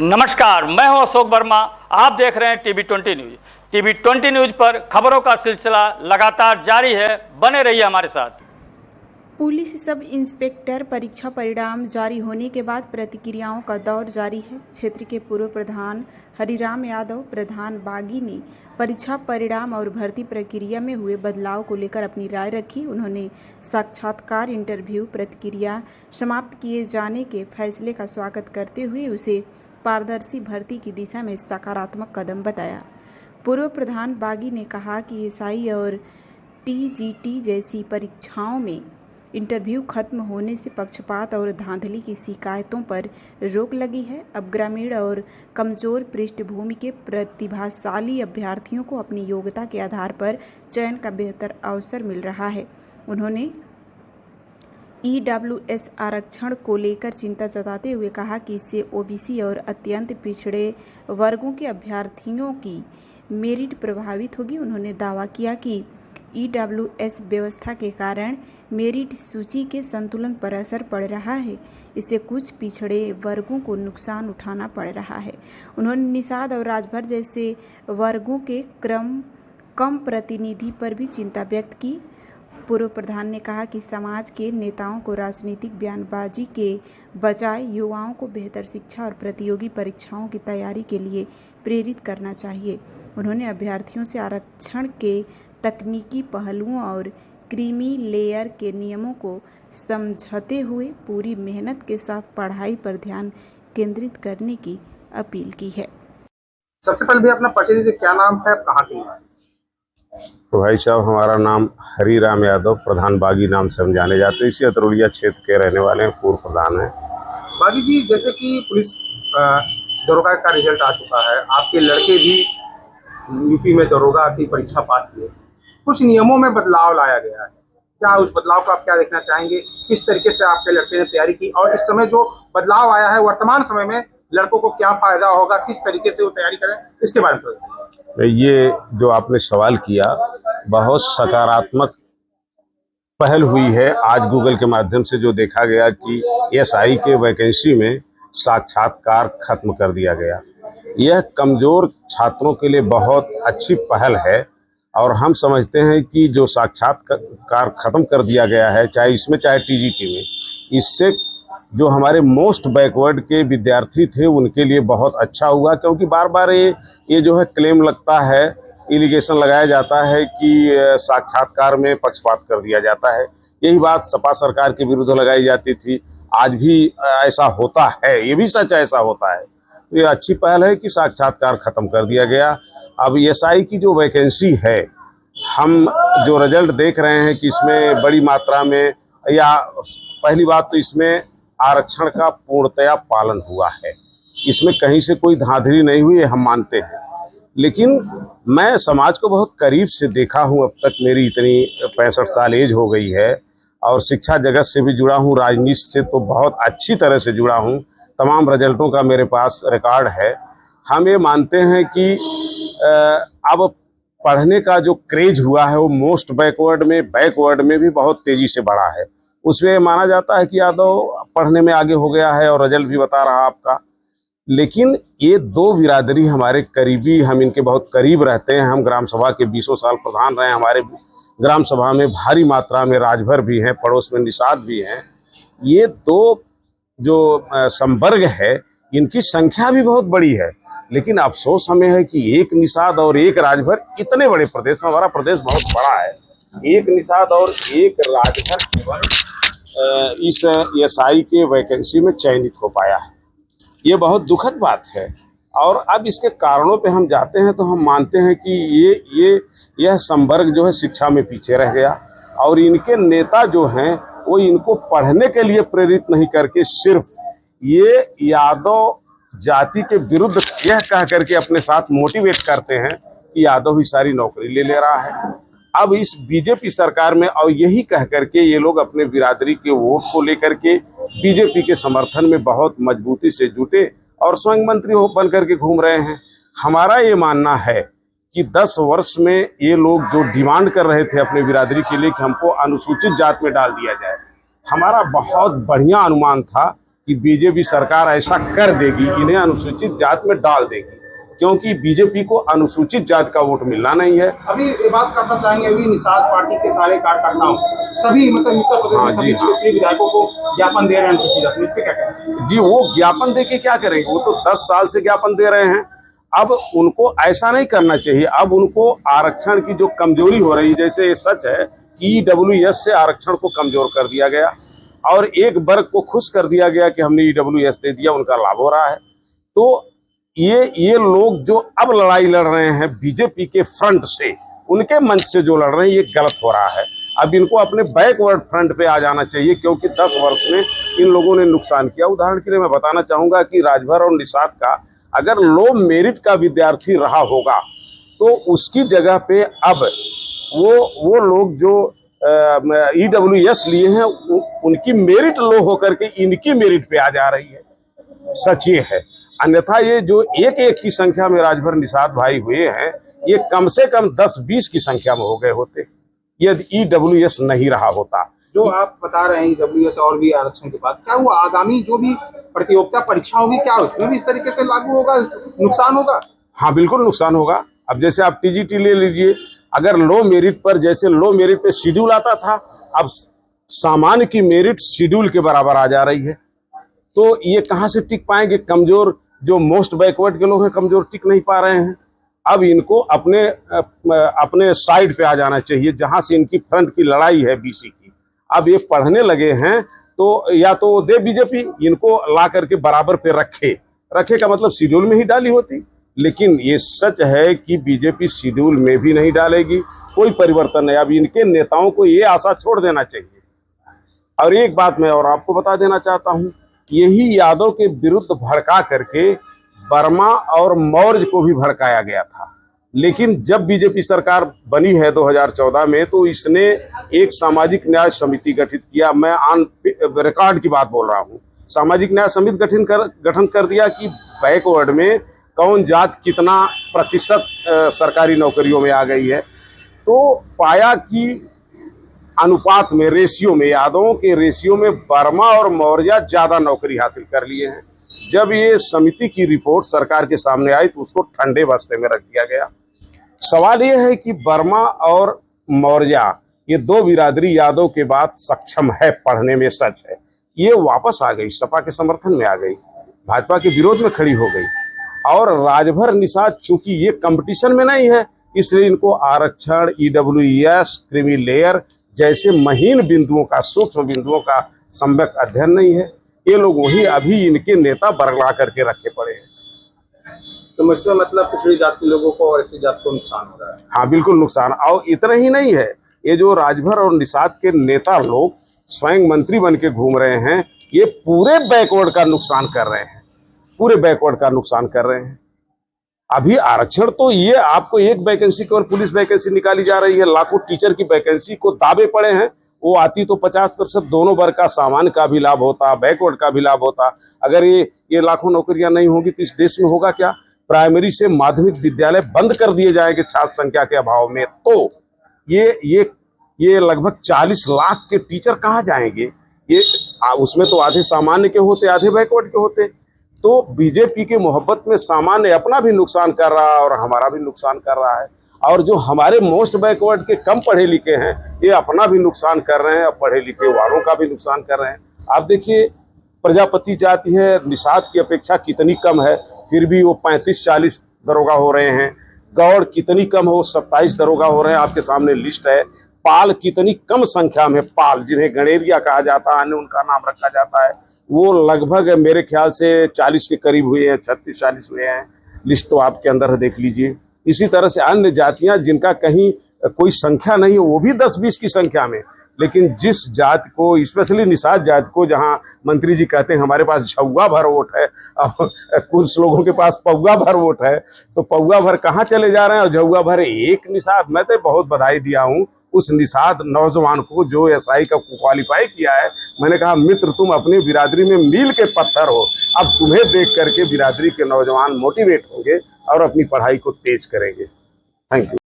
नमस्कार, मैं हूं अशोक वर्मा। आप देख रहे हैं टीवी20 न्यूज। टीवी20 न्यूज पर खबरों का सिलसिला लगातार जारी है। बने रहिए हमारे साथ। पुलिस सब इंस्पेक्टर परीक्षा परिणाम जारी होने के बाद प्रतिक्रियाओं का दौर जारी है। क्षेत्र के पूर्व प्रधान हरिराम यादव, प्रधान बागी ने परीक्षा परिणाम और भर्ती प्रक्रिया में हुए बदलाव को लेकर अपनी राय रखी। उन्होंने साक्षात्कार इंटरव्यू प्रक्रिया समाप्त किए जाने के फैसले का स्वागत करते हुए उसे पारदर्शी भर्ती की दिशा में सकारात्मक कदम बताया। पूर्व प्रधान बागी ने कहा कि एसआई और टीजीटी जैसी परीक्षाओं में इंटरव्यू खत्म होने से पक्षपात और धांधली की शिकायतों पर रोक लगी है। अब ग्रामीण और कमजोर पृष्ठभूमि के प्रतिभाशाली अभ्यर्थियों को अपनी योग्यता के आधार पर चयन का बेहतर अवसर मिल रहा है। उन्होंने ईडब्ल्यूएस आरक्षण को लेकर चिंता जताते हुए कहा कि इससे ओबीसी और अत्यंत पिछड़े वर्गों के अभ्यर्थियों की मेरिट प्रभावित होगी। उन्होंने दावा किया कि ईडब्ल्यूएस व्यवस्था के कारण मेरिट सूची के संतुलन पर असर पड़ रहा है। इससे कुछ पिछड़े वर्गों को नुकसान उठाना पड़ रहा है। उन्होंने निषाद और राजभर जैसे वर्गों के कम प्रतिनिधि पर भी चिंता व्यक्त की। पूर्व प्रधान ने कहा कि समाज के नेताओं को राजनीतिक बयानबाजी के बजाय युवाओं को बेहतर शिक्षा और प्रतियोगी परीक्षाओं की तैयारी के लिए प्रेरित करना चाहिए। उन्होंने अभ्यर्थियों से आरक्षण के तकनीकी पहलुओं और क्रीमी लेयर के नियमों को समझते हुए पूरी मेहनत के साथ पढ़ाई पर ध्यान केंद्रित करने की अपील की है। सबसे पहले भी अपना परिचय दीजिए, क्या नाम है, कहाँ के निवासी? तो भाई साहब, हमारा नाम हरिराम यादव, प्रधान बागी नाम से हम जाने जाते हैं। इसी अतरौलिया क्षेत्र के रहने वाले हैं, पूर्व प्रधान हैं। बागी जी, जैसे कि पुलिस दरोगा का रिजल्ट आ चुका है, आपके लड़के भी यूपी में दरोगा की परीक्षा पास किए, कुछ नियमों में बदलाव लाया गया है। क्या उस बदलाव को आप क्या देखना चाहेंगे? किस तरीके से आपके लड़के ने तैयारी की और इस समय जो बदलाव आया है वर्तमान समय में लड़कों को क्या फायदा होगा, किस तरीके से वो तैयारी करें, इसके बारे में बताइए। ये जो आपने सवाल किया, बहुत सकारात्मक पहल हुई है। आज गूगल के माध्यम से जो देखा गया कि एसआई के वैकेंसी में साक्षात्कार खत्म कर दिया गया, यह कमजोर छात्रों के लिए बहुत अच्छी पहल है। और हम समझते हैं कि जो साक्षात्कार खत्म कर दिया गया है, चाहे इसमें चाहे टीजीटी में, इससे जो हमारे मोस्ट बैकवर्ड के विद्यार्थी थे उनके लिए बहुत अच्छा हुआ। क्योंकि बार बार ये जो है क्लेम लगता है, एलिगेशन लगाया जाता है कि साक्षात्कार में पक्षपात कर दिया जाता है। यही बात सपा सरकार के विरुद्ध लगाई जाती थी। आज भी ऐसा होता है, ये भी सच ऐसा होता है। तो ये अच्छी पहल है कि साक्षात्कार खत्म कर दिया गया। अब एसआई की जो वैकेंसी है, हम जो रिजल्ट देख रहे हैं कि इसमें बड़ी मात्रा में, या पहली बात तो इसमें आरक्षण का पूर्णतया पालन हुआ है, इसमें कहीं से कोई धांधली नहीं हुई, हम मानते हैं। लेकिन मैं समाज को बहुत करीब से देखा हूं, अब तक मेरी इतनी 65 साल एज हो गई है और शिक्षा जगत से भी जुड़ा हूं, राजनीति से तो बहुत अच्छी तरह से जुड़ा हूं। तमाम रिजल्टों का मेरे पास रिकॉर्ड है। हम ये मानते हैं कि अब पढ़ने का जो क्रेज हुआ है वो मोस्ट बैकवर्ड में भी बहुत तेजी से बढ़ा है। उसमें माना जाता है कि यादव पढ़ने में आगे हो गया है और रिजल्ट भी बता रहा आपका। लेकिन ये दो बिरादरी हमारे करीबी, हम इनके बहुत करीब रहते हैं। हम ग्राम सभा के 20 साल प्रधान रहे। हमारे ग्राम सभा में भारी मात्रा में राजभर भी हैं, पड़ोस में निषाद भी हैं। ये दो जो संवर्ग है, इनकी संख्या भी बहुत बड़ी है। लेकिन अफसोस हमें है कि एक निषाद और एक राजभर, इतने बड़े प्रदेश में, हमारा प्रदेश बहुत बड़ा है, एक निषाद और एक राजभर केवल इस एसआई के वैकेंसी में चयनित हो पाया है। ये बहुत दुखद बात है। और अब इसके कारणों पे हम जाते हैं तो हम मानते हैं कि यह संवर्ग जो है शिक्षा में पीछे रह गया और इनके नेता जो हैं वो इनको पढ़ने के लिए प्रेरित नहीं करके सिर्फ ये यादव जाति के विरुद्ध यह कह करके अपने साथ मोटिवेट करते हैं कि यादव ही सारी नौकरी ले रहा है। अब इस बीजेपी सरकार में और यही कह करके ये लोग अपने बिरादरी के वोट को लेकर के बीजेपी के समर्थन में बहुत मजबूती से जुटे और स्वयं मंत्री बन करके घूम रहे हैं। हमारा ये मानना है कि 10 वर्ष में ये लोग जो डिमांड कर रहे थे अपने बिरादरी के लिए कि हमको अनुसूचित जात में डाल दिया जाए, हमारा बहुत बढ़िया अनुमान था कि बीजेपी सरकार ऐसा कर देगी, इन्हें अनुसूचित जात में डाल देगी, क्योंकि बीजेपी को अनुसूचित जात का वोट मिलना नहीं है। अभी ये बात करना चाहेंगे, अभी निषाद पार्टी के सारे कार्यकर्ताओं सभी मतलब उत्तर प्रदेश में सभी क्षेत्रीय विधायकों को ज्ञापन दे रहे हैं अनुसूचित जाति, इस पे क्या कहेंगे? जी, वो ज्ञापन दे के क्या करेंगे? वो तो 10 साल से ज्ञापन दे रहे हैं। अब उनको ऐसा नहीं करना चाहिए। अब उनको आरक्षण की जो कमजोरी हो रही है, जैसे ये सच है कि ईडब्ल्यूएस से आरक्षण को कमजोर कर दिया गया और एक वर्ग को खुश कर दिया गया कि हमने ईडब्ल्यूएस दे दिया, उनका लाभ हो रहा है। तो ये लोग जो अब लड़ाई लड़ रहे हैं बीजेपी के फ्रंट से, उनके मंच से जो लड़ रहे हैं, ये गलत हो रहा है। अब इनको अपने बैकवर्ड फ्रंट पे आ जाना चाहिए, क्योंकि 10 वर्ष में इन लोगों ने नुकसान किया। उदाहरण के लिए मैं बताना चाहूंगा कि राजभर और निषाद का अगर लो मेरिट का विद्यार्थी रहा होगा तो उसकी जगह पे अब वो लोग जो ईडब्ल्यूएस लिए हैं उनकी मेरिट लो होकर के इनकी मेरिट पे आ जा रही है। सच ये है। अन्यथा ये जो एक की संख्या में राजभर निषाद भाई हुए हैं, ये कम से कम 10-20 की संख्या में हो गए होते यदि ईडब्ल्यूएस नहीं रहा होता। जो आप बता रहे हैं ईडब्ल्यूएस और भी आरक्षण के बाद, क्या वो आगामी जो भी प्रतियोगिता परीक्षा होगी, क्या उसमें भी इस तरीके से लागू होगा, नुकसान होगा? हाँ, बिल्कुल नुकसान होगा। अब जैसे आप टीजीटी ले लीजिए, अगर लो मेरिट पर, जैसे लो मेरिट पे शेड्यूल आता था, अब सामान्य की मेरिट शेड्यूल के बराबर आ जा रही है। तो ये कहाँ से टिक पाएंगे? कमजोर जो मोस्ट बैकवर्ड के लोग हैं, कमजोर टिक नहीं पा रहे हैं। अब इनको अपने साइड पे आ जाना चाहिए, जहां से इनकी फ्रंट की लड़ाई है बीसी की। अब ये पढ़ने लगे हैं तो या तो दे बीजेपी, इनको ला करके बराबर पे रखे का मतलब शेड्यूल में ही डाली होती। लेकिन ये सच है कि बीजेपी शेड्यूल में भी नहीं डालेगी, कोई परिवर्तन नहीं। अब इनके नेताओं को ये आशा छोड़ देना चाहिए। और एक बात मैं और आपको बता देना चाहता हूं, यही यादव के विरुद्ध भड़का करके वर्मा और मौर्य को भी भड़काया गया था। लेकिन जब बीजेपी सरकार बनी है 2014 में, तो इसने एक सामाजिक न्याय समिति गठित किया। मैं ऑन रिकॉर्ड की बात बोल रहा हूँ। सामाजिक न्याय समिति गठन कर दिया कि बैकवर्ड में कौन जात कितना प्रतिशत सरकारी नौकरियों में आ गई है। तो पाया कि अनुपात में, रेशियो में, यादवों के रेशियो में वर्मा और मौर्य ज्यादा नौकरी हासिल कर लिए हैं। जब ये समिति की रिपोर्ट सरकार के सामने आई तो उसको ठंडे बस्ते में रख दिया गया। सवाल ये है कि वर्मा और मौर्य, ये दो बिरादरी यादव के बाद सक्षम है पढ़ने में, सच है। ये वापस आ गई, सपा के समर्थन में आ गई, भाजपा के विरोध में खड़ी हो गई। और राजभर निषाद चूंकि ये कंपटीशन में नहीं है, इसलिए इनको आरक्षण, ईडब्ल्यूएस, क्रीमी लेयर जैसे महीन बिंदुओं का, सूक्ष्म बिंदुओं का सम्यक अध्ययन नहीं है। ये लोग वही अभी इनके नेता बरगला करके रखे पड़े हैं। तो इसका मतलब पिछड़ी जात के लोगों को और ऐसी जात को नुकसान हो रहा है? हाँ, बिल्कुल नुकसान। और इतना ही नहीं है, ये जो राजभर और निषाद के नेता लोग स्वयं मंत्री बन के घूम रहे हैं, ये पूरे बैकवर्ड का नुकसान कर रहे हैं, पूरे बैकवर्ड का नुकसान कर रहे हैं। अभी आरक्षण तो ये आपको एक वैकेंसी की और पुलिस वैकेंसी निकाली जा रही है, लाखों टीचर की वैकेंसी को दावे पड़े हैं। वो आती तो 50% दोनों वर्ग का, सामान्य का भी लाभ होता, बैकवर्ड का भी लाभ होता। अगर ये लाखों नौकरियां नहीं होगी तो इस देश में होगा क्या? प्राइमरी से माध्यमिक विद्यालय बंद कर दिए जाएंगे छात्र संख्या के अभाव में। तो ये लगभग 40 लाख के टीचर कहाँ जाएंगे? ये उसमें तो आधे सामान्य के होते, आधे बैकवर्ड के होते। तो बीजेपी के मोहब्बत में सामान्य अपना भी नुकसान कर रहा है और हमारा भी नुकसान कर रहा है। और जो हमारे मोस्ट बैकवर्ड के कम पढ़े लिखे हैं, ये अपना भी नुकसान कर रहे हैं और पढ़े लिखे वालों का भी नुकसान कर रहे हैं। आप देखिए, प्रजापति जाति है, निषाद की अपेक्षा कितनी कम है, फिर भी वो 35-40 दरोगा हो रहे हैं। गौड़ कितनी कम हो, 27 दरोगा हो रहे हैं। आपके सामने लिस्ट है। पाल कितनी कम संख्या में, पाल जिन्हें गणेरिया कहा जाता है, अन्य उनका नाम रखा जाता है, वो लगभग मेरे ख्याल से 40 के करीब हुए हैं, 36-40 हुए हैं। लिस्ट तो आपके अंदर देख लीजिए। इसी तरह से अन्य जातियां जिनका कहीं कोई संख्या नहीं है, वो भी 10-20 की संख्या में। लेकिन जिस जात को, स्पेशली निषाद जात को, जहां मंत्री जी कहते हैं हमारे पास झौगा भर वोट है, और कुछ लोगों के पास पौवा भर वोट है, तो पौवा भर कहाँ चले जा रहे हैं और झौगा भर एक निषाद। मैं तो बहुत बधाई दिया हूँ उस निषाद नौजवान को जो एसआई का क्वालिफाई किया है। मैंने कहा, मित्र तुम अपनी बिरादरी में मील के पत्थर हो, अब तुम्हें देख करके बिरादरी के नौजवान मोटिवेट होंगे और अपनी पढ़ाई को तेज करेंगे। Thank you.